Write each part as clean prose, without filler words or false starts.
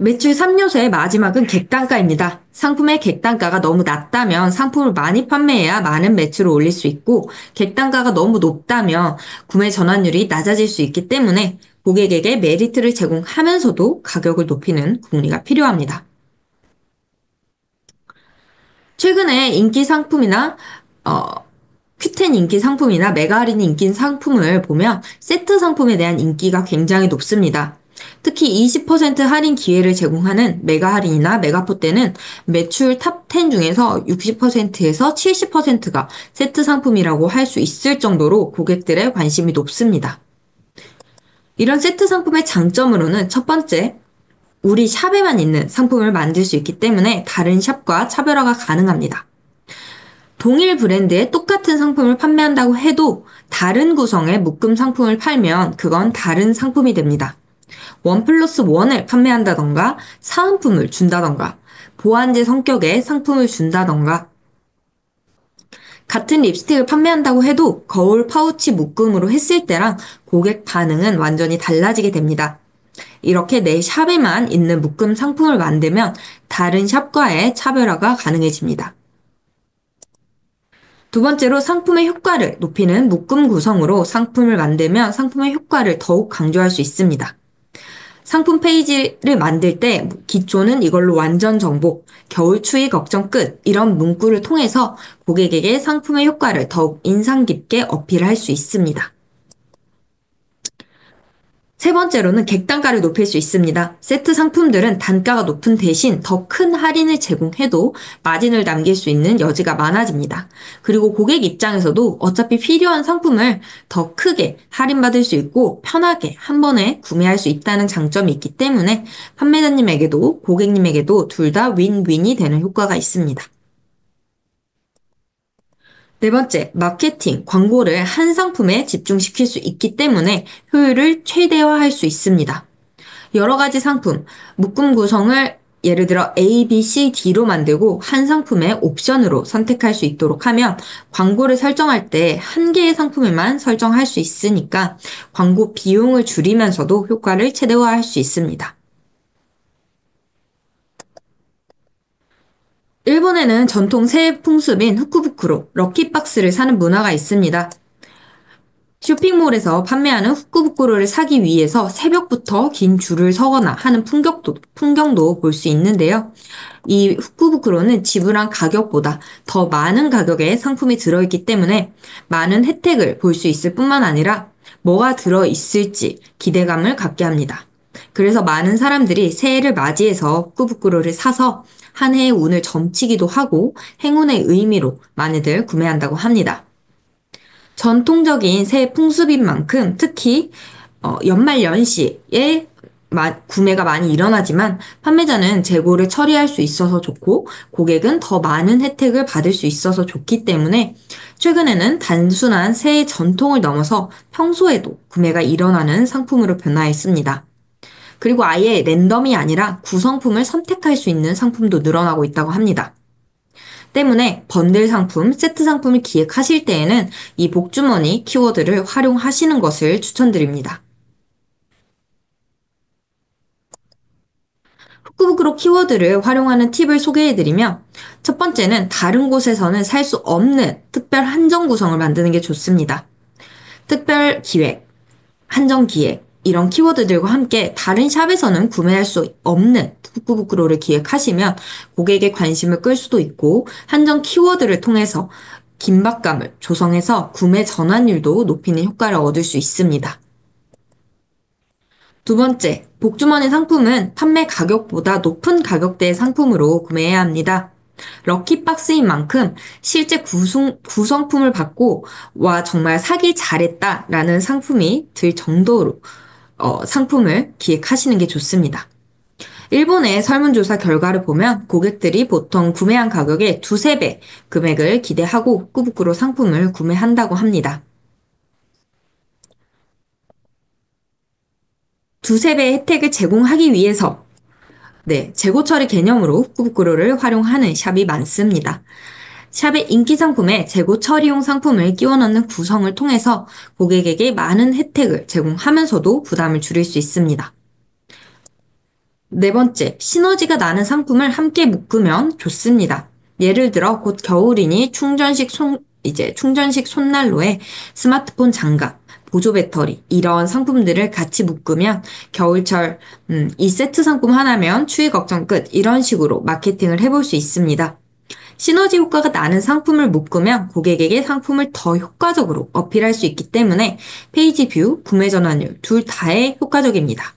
매출 3요소의 마지막은 객단가입니다. 상품의 객단가가 너무 낮다면 상품을 많이 판매해야 많은 매출을 올릴 수 있고, 객단가가 너무 높다면 구매 전환율이 낮아질 수 있기 때문에 고객에게 메리트를 제공하면서도 가격을 높이는 궁리가 필요합니다. 최근에 인기 상품이나 어, q10 인기 상품이나 메가 할인 인기 상품을 보면 세트 상품에 대한 인기가 굉장히 높습니다. 특히 20% 할인 기회를 제공하는 메가 할인이나 메가포 때는 매출 탑 10 중에서 60%에서 70%가 세트 상품이라고 할 수 있을 정도로 고객들의 관심이 높습니다. 이런 세트 상품의 장점으로는 첫 번째, 우리 샵에만 있는 상품을 만들 수 있기 때문에 다른 샵과 차별화가 가능합니다. 동일 브랜드의 똑같은 상품을 판매한다고 해도 다른 구성의 묶음 상품을 팔면 그건 다른 상품이 됩니다. 원 플러스 원을 판매한다던가 사은품을 준다던가 보완제 성격의 상품을 준다던가 같은 립스틱을 판매한다고 해도 거울 파우치 묶음으로 했을 때랑 고객 반응은 완전히 달라지게 됩니다. 이렇게 내 샵에만 있는 묶음 상품을 만들면 다른 샵과의 차별화가 가능해집니다. 두 번째로 상품의 효과를 높이는 묶음 구성으로 상품을 만들면 상품의 효과를 더욱 강조할 수 있습니다. 상품 페이지를 만들 때 기초는 이걸로 완전 정복, 겨울 추위 걱정 끝 이런 문구를 통해서 고객에게 상품의 효과를 더욱 인상 깊게 어필할 수 있습니다. 세 번째로는 객단가를 높일 수 있습니다. 세트 상품들은 단가가 높은 대신 더 큰 할인을 제공해도 마진을 남길 수 있는 여지가 많아집니다. 그리고 고객 입장에서도 어차피 필요한 상품을 더 크게 할인받을 수 있고 편하게 한 번에 구매할 수 있다는 장점이 있기 때문에 판매자님에게도 고객님에게도 둘 다 윈윈이 되는 효과가 있습니다. 네 번째, 마케팅, 광고를 한 상품에 집중시킬 수 있기 때문에 효율을 최대화할 수 있습니다. 여러 가지 상품, 묶음 구성을 예를 들어 A, B, C, D로 만들고 한 상품의 옵션으로 선택할 수 있도록 하면 광고를 설정할 때 한 개의 상품에만 설정할 수 있으니까 광고 비용을 줄이면서도 효과를 최대화할 수 있습니다. 일본에는 전통 새해 풍습인 후쿠부쿠로 럭키박스를 사는 문화가 있습니다. 쇼핑몰에서 판매하는 후쿠부쿠로를 사기 위해서 새벽부터 긴 줄을 서거나 하는 풍경도 볼 수 있는데요. 이 후쿠부쿠로는 지불한 가격보다 더 많은 가격의 상품이 들어있기 때문에 많은 혜택을 볼 수 있을 뿐만 아니라 뭐가 들어있을지 기대감을 갖게 합니다. 그래서 많은 사람들이 새해를 맞이해서 후쿠부쿠로를 사서 한 해의 운을 점치기도 하고 행운의 의미로 많이들 구매한다고 합니다. 전통적인 새해 풍습인 만큼 특히 연말 연시에 구매가 많이 일어나지만 판매자는 재고를 처리할 수 있어서 좋고 고객은 더 많은 혜택을 받을 수 있어서 좋기 때문에 최근에는 단순한 새해 전통을 넘어서 평소에도 구매가 일어나는 상품으로 변화했습니다. 그리고 아예 랜덤이 아니라 구성품을 선택할 수 있는 상품도 늘어나고 있다고 합니다. 때문에 번들 상품, 세트 상품을 기획하실 때에는 이 복주머니 키워드를 활용하시는 것을 추천드립니다. 후크북으로 키워드를 활용하는 팁을 소개해드리면 첫 번째는 다른 곳에서는 살 수 없는 특별 한정 구성을 만드는 게 좋습니다. 특별 기획, 한정 기획, 이런 키워드들과 함께 다른 샵에서는 구매할 수 없는 후크북으로를 기획하시면 고객의 관심을 끌 수도 있고 한정 키워드를 통해서 긴박감을 조성해서 구매 전환율도 높이는 효과를 얻을 수 있습니다. 두 번째, 복주머니 상품은 판매 가격보다 높은 가격대의 상품으로 구매해야 합니다. 럭키박스인 만큼 실제 구성품을 받고 와 정말 사길 잘했다라는 상품이 들 정도로 상품을 기획하시는 게 좋습니다. 일본의 설문조사 결과를 보면 고객들이 보통 구매한 가격의 두세 배 금액을 기대하고 후쿠부쿠로 상품을 구매한다고 합니다. 두세 배의 혜택을 제공하기 위해서 재고 처리 개념으로 후쿠부쿠로를 활용하는 샵이 많습니다. 샵의 인기 상품에 재고 처리용 상품을 끼워 넣는 구성을 통해서 고객에게 많은 혜택을 제공하면서도 부담을 줄일 수 있습니다. 네 번째, 시너지가 나는 상품을 함께 묶으면 좋습니다. 예를 들어 곧 겨울이니 충전식 손난로에 스마트폰 장갑, 보조 배터리 이런 상품들을 같이 묶으면 겨울철 이 세트 상품 하나면 추위 걱정 끝 이런 식으로 마케팅을 해볼 수 있습니다. 시너지 효과가 나는 상품을 묶으면 고객에게 상품을 더 효과적으로 어필할 수 있기 때문에 페이지 뷰, 구매 전환율 둘 다에 효과적입니다.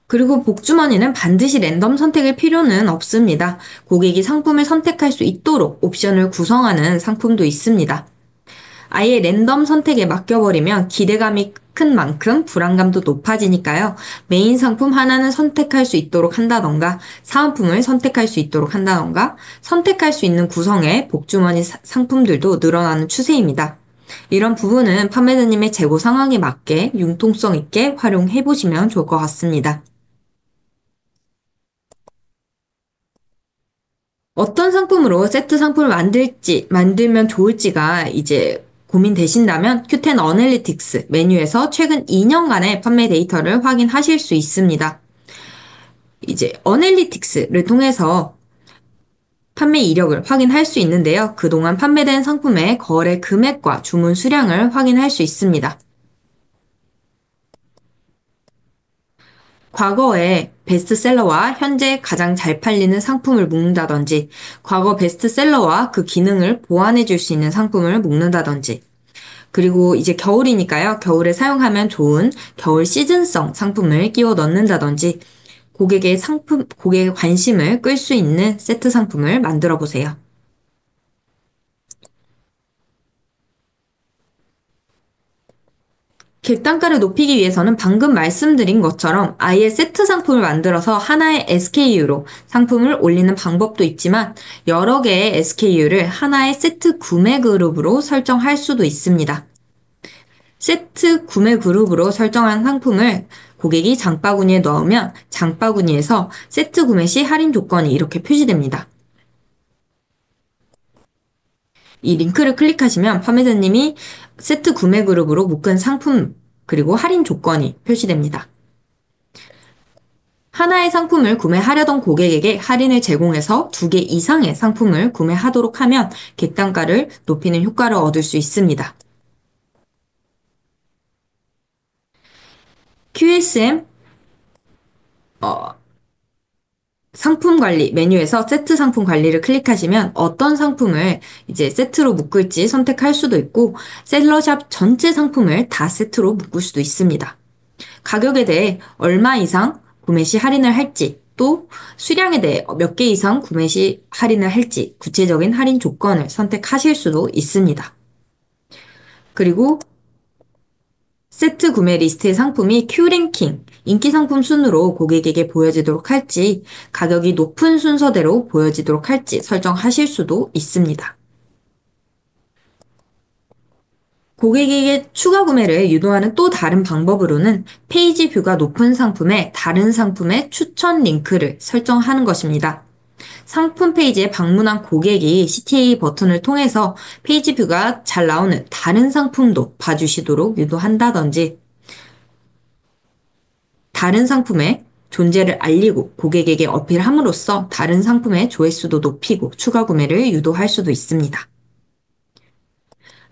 그리고 복주머니는 반드시 랜덤 선택일 필요는 없습니다. 고객이 상품을 선택할 수 있도록 옵션을 구성하는 상품도 있습니다. 아예 랜덤 선택에 맡겨버리면 기대감이 큰 만큼 불안감도 높아지니까요. 메인 상품 하나는 선택할 수 있도록 한다던가, 사은품을 선택할 수 있도록 한다던가, 선택할 수 있는 구성의 복주머니 상품들도 늘어나는 추세입니다. 이런 부분은 판매자님의 재고 상황에 맞게 융통성 있게 활용해 보시면 좋을 것 같습니다. 어떤 상품으로 세트 상품을 만들면 좋을지가 이제 고민되신다면 큐텐 어널리틱스 메뉴에서 최근 2년간의 판매 데이터를 확인하실 수 있습니다. 이제 어널리틱스를 통해서 판매 이력을 확인할 수 있는데요. 그동안 판매된 상품의 거래 금액과 주문 수량을 확인할 수 있습니다. 과거에 베스트셀러와 현재 가장 잘 팔리는 상품을 묶는다든지, 과거 베스트셀러와 그 기능을 보완해 줄 수 있는 상품을 묶는다든지, 그리고 이제 겨울이니까요. 겨울에 사용하면 좋은 겨울 시즌성 상품을 끼워 넣는다든지, 고객의 관심을 끌 수 있는 세트 상품을 만들어 보세요. 객단가를 높이기 위해서는 방금 말씀드린 것처럼 아예 세트 상품을 만들어서 하나의 SKU로 상품을 올리는 방법도 있지만 여러 개의 SKU를 하나의 세트 구매 그룹으로 설정할 수도 있습니다. 세트 구매 그룹으로 설정한 상품을 고객이 장바구니에 넣으면 장바구니에서 세트 구매 시 할인 조건이 이렇게 표시됩니다. 이 링크를 클릭하시면 판매자님이 세트 구매 그룹으로 묶은 상품 그리고 할인 조건이 표시됩니다. 하나의 상품을 구매하려던 고객에게 할인을 제공해서 2개 이상의 상품을 구매하도록 하면 객단가를 높이는 효과를 얻을 수 있습니다. QSM 상품 관리 메뉴에서 세트 상품 관리를 클릭하시면 어떤 상품을 이제 세트로 묶을지 선택할 수도 있고 셀러샵 전체 상품을 다 세트로 묶을 수도 있습니다. 가격에 대해 얼마 이상 구매 시 할인을 할지 또 수량에 대해 몇 개 이상 구매 시 할인을 할지 구체적인 할인 조건을 선택하실 수도 있습니다. 그리고 세트 구매 리스트의 상품이 Q랭킹, 인기 상품 순으로 고객에게 보여지도록 할지, 가격이 높은 순서대로 보여지도록 할지 설정하실 수도 있습니다. 고객에게 추가 구매를 유도하는 또 다른 방법으로는 페이지 뷰가 높은 상품에 다른 상품의 추천 링크를 설정하는 것입니다. 상품 페이지에 방문한 고객이 CTA 버튼을 통해서 페이지 뷰가 잘 나오는 다른 상품도 봐주시도록 유도한다든지 다른 상품의 존재를 알리고 고객에게 어필함으로써 다른 상품의 조회수도 높이고 추가 구매를 유도할 수도 있습니다.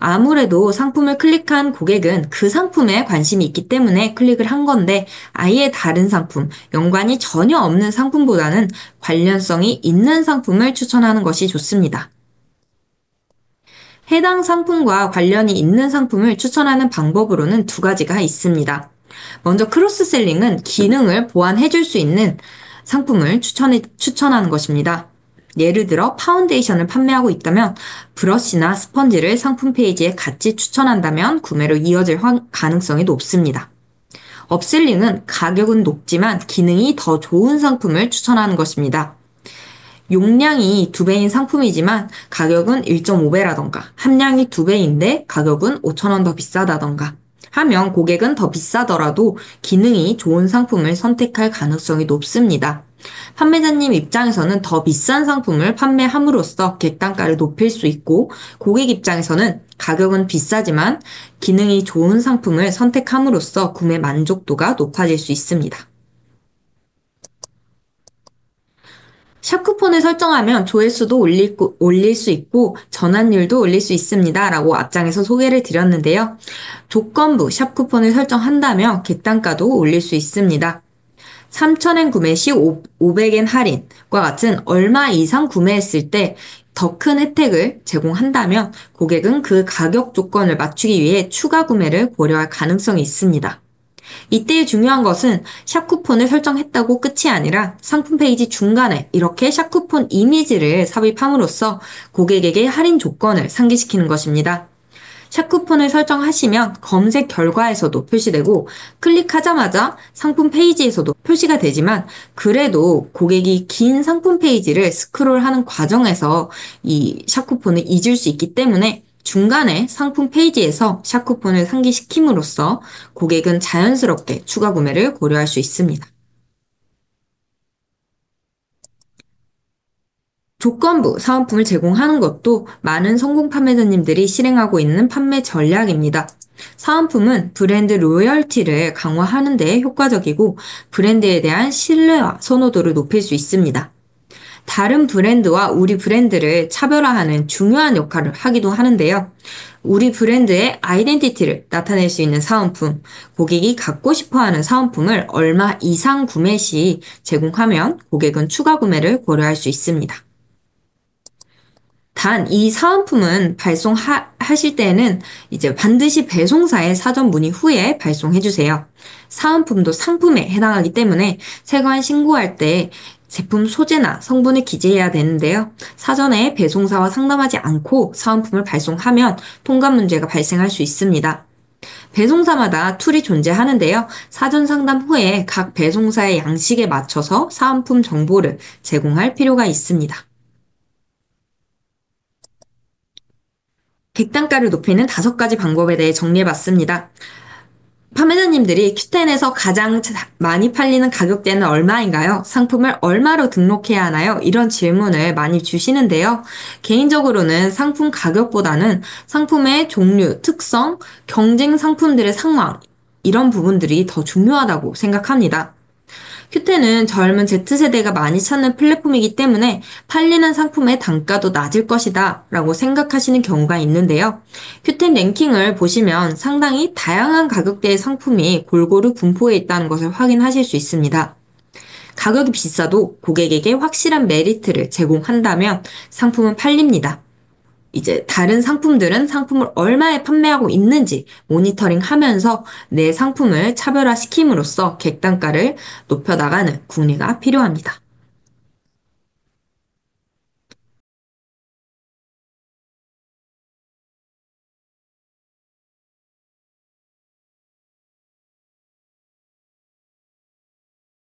아무래도 상품을 클릭한 고객은 그 상품에 관심이 있기 때문에 클릭을 한 건데 아예 다른 상품, 연관이 전혀 없는 상품보다는 관련성이 있는 상품을 추천하는 것이 좋습니다. 해당 상품과 관련이 있는 상품을 추천하는 방법으로는 두 가지가 있습니다. 먼저 크로스셀링은 기능을 보완해 줄 수 있는 상품을 추천하는 것입니다. 예를 들어 파운데이션을 판매하고 있다면 브러쉬나 스펀지를 상품 페이지에 같이 추천한다면 구매로 이어질 가능성이 높습니다. 업셀링은 가격은 높지만 기능이 더 좋은 상품을 추천하는 것입니다. 용량이 2배인 상품이지만 가격은 1.5배라던가 함량이 2배인데 가격은 5,000원 더 비싸다던가 하면 고객은 더 비싸더라도 기능이 좋은 상품을 선택할 가능성이 높습니다. 판매자님 입장에서는 더 비싼 상품을 판매함으로써 객단가를 높일 수 있고 고객 입장에서는 가격은 비싸지만 기능이 좋은 상품을 선택함으로써 구매 만족도가 높아질 수 있습니다. 샵 쿠폰을 설정하면 조회수도 올릴 수 있고 전환율도 올릴 수 있습니다. 라고 앞장에서 소개를 드렸는데요. 조건부 샵 쿠폰을 설정한다면 객단가도 올릴 수 있습니다. 3,000엔 구매 시 500엔 할인과 같은 얼마 이상 구매했을 때 더 큰 혜택을 제공한다면 고객은 그 가격 조건을 맞추기 위해 추가 구매를 고려할 가능성이 있습니다. 이때 중요한 것은 샵 쿠폰을 설정했다고 끝이 아니라 상품 페이지 중간에 이렇게 샵 쿠폰 이미지를 삽입함으로써 고객에게 할인 조건을 상기시키는 것입니다. 샵 쿠폰을 설정하시면 검색 결과에서도 표시되고 클릭하자마자 상품 페이지에서도 표시가 되지만 그래도 고객이 긴 상품 페이지를 스크롤하는 과정에서 이 샵 쿠폰을 잊을 수 있기 때문에 중간에 상품 페이지에서 샵 쿠폰을 상기시킴으로써 고객은 자연스럽게 추가 구매를 고려할 수 있습니다. 조건부 사은품을 제공하는 것도 많은 성공 판매자님들이 실행하고 있는 판매 전략입니다. 사은품은 브랜드 로열티를 강화하는 데 효과적이고 브랜드에 대한 신뢰와 선호도를 높일 수 있습니다. 다른 브랜드와 우리 브랜드를 차별화하는 중요한 역할을 하기도 하는데요. 우리 브랜드의 아이덴티티를 나타낼 수 있는 사은품, 고객이 갖고 싶어하는 사은품을 얼마 이상 구매 시 제공하면 고객은 추가 구매를 고려할 수 있습니다. 단, 이 사은품은 발송하실 때는 이제 반드시 배송사에 사전 문의 후에 발송해주세요. 사은품도 상품에 해당하기 때문에 세관 신고할 때 제품 소재나 성분을 기재해야 되는데요. 사전에 배송사와 상담하지 않고 사은품을 발송하면 통관 문제가 발생할 수 있습니다. 배송사마다 툴이 존재하는데요. 사전 상담 후에 각 배송사의 양식에 맞춰서 사은품 정보를 제공할 필요가 있습니다. 객단가를 높이는 5가지 방법에 대해 정리해봤습니다. 판매자님들이 Q10에서 가장 많이 팔리는 가격대는 얼마인가요? 상품을 얼마로 등록해야 하나요? 이런 질문을 많이 주시는데요. 개인적으로는 상품 가격보다는 상품의 종류, 특성, 경쟁 상품들의 상황, 이런 부분들이 더 중요하다고 생각합니다. 큐텐은 젊은 Z세대가 많이 찾는 플랫폼이기 때문에 팔리는 상품의 단가도 낮을 것이다 라고 생각하시는 경우가 있는데요. 큐텐 랭킹을 보시면 상당히 다양한 가격대의 상품이 골고루 분포해 있다는 것을 확인하실 수 있습니다. 가격이 비싸도 고객에게 확실한 메리트를 제공한다면 상품은 팔립니다. 이제 다른 상품들은 상품을 얼마에 판매하고 있는지 모니터링 하면서 내 상품을 차별화시킴으로써 객단가를 높여나가는 국리가 필요합니다.